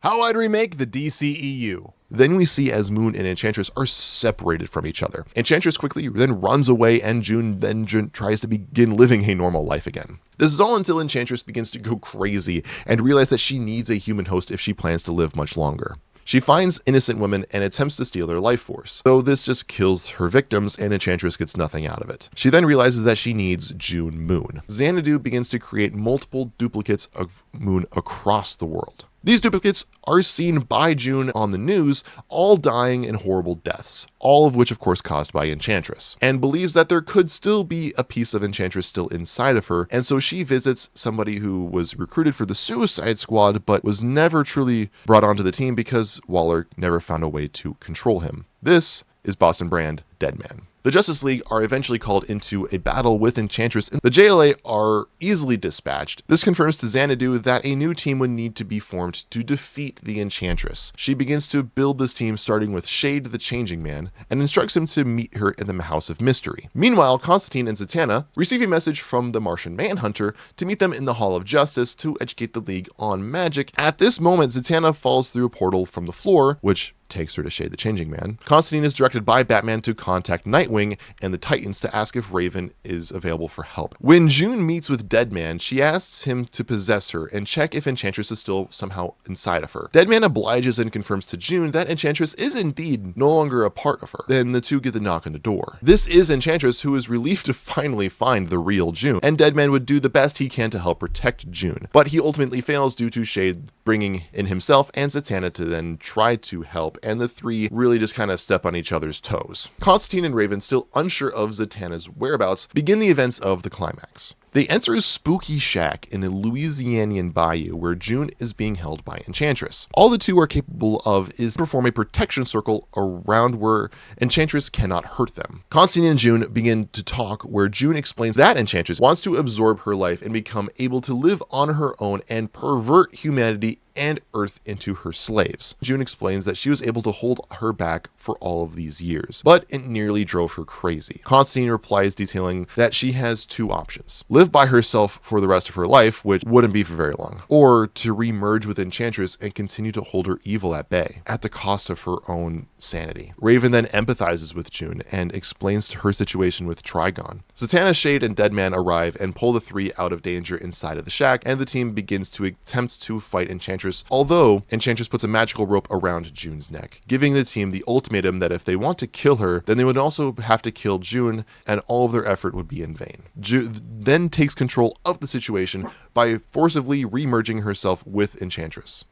How I'd remake the DCEU. Then we see as Moon and Enchantress are separated from each other. Enchantress quickly then runs away and June tries to begin living a normal life again. This is all until Enchantress begins to go crazy and realize that she needs a human host if she plans to live much longer. She finds innocent women and attempts to steal their life force, though this just kills her victims and Enchantress gets nothing out of it. She then realizes that she needs June Moon. Xanadu begins to create multiple duplicates of Moon across the world. These duplicates are seen by June on the news, all dying in horrible deaths, all of which of course caused by Enchantress, and believes that there could still be a piece of Enchantress still inside of her, and so she visits somebody who was recruited for the Suicide Squad but was never truly brought onto the team because Waller never found a way to control him. This is Boston Brand Deadman. The Justice League are eventually called into a battle with Enchantress, and the JLA are easily dispatched. This confirms to Xanadu that a new team would need to be formed to defeat the Enchantress. She begins to build this team starting with Shade the Changing Man, and instructs him to meet her in the House of Mystery. Meanwhile, Constantine and Zatanna receive a message from the Martian Manhunter to meet them in the Hall of Justice to educate the League on magic. At this moment, Zatanna falls through a portal from the floor, which takes her to Shade the Changing Man. Constantine is directed by Batman to contact Nightwing and the Titans to ask if Raven is available for help. When June meets with Deadman, she asks him to possess her and check if Enchantress is still somehow inside of her. Deadman obliges and confirms to June that Enchantress is indeed no longer a part of her. Then the two get the knock on the door. This is Enchantress, who is relieved to finally find the real June, and Deadman would do the best he can to help protect June, but he ultimately fails due to Shade bringing in himself and Zatanna to then try to help, and the three really just kind of step on each other's toes. Constantine and Raven, still unsure of Zatanna's whereabouts, begin the events of the climax. They enter a spooky shack in a Louisianian bayou where June is being held by Enchantress. All the two are capable of is perform a protection circle around where Enchantress cannot hurt them. Constantine and June begin to talk, where June explains that Enchantress wants to absorb her life and become able to live on her own and pervert humanity and Earth into her slaves. June explains that she was able to hold her back for all of these years, but it nearly drove her crazy. Constantine replies detailing that she has two options: live by herself for the rest of her life, which wouldn't be for very long, or to re-merge with Enchantress and continue to hold her evil at bay, at the cost of her own sanity. Raven then empathizes with June and explains to her situation with Trigon. Zatanna, Shade, and Deadman arrive and pull the three out of danger inside of the shack, and the team begins to attempt to fight Enchantress, although Enchantress puts a magical rope around June's neck, giving the team the ultimatum that if they want to kill her, then they would also have to kill June, and all of their effort would be in vain. June then takes control of the situation by forcibly re-merging herself with Enchantress.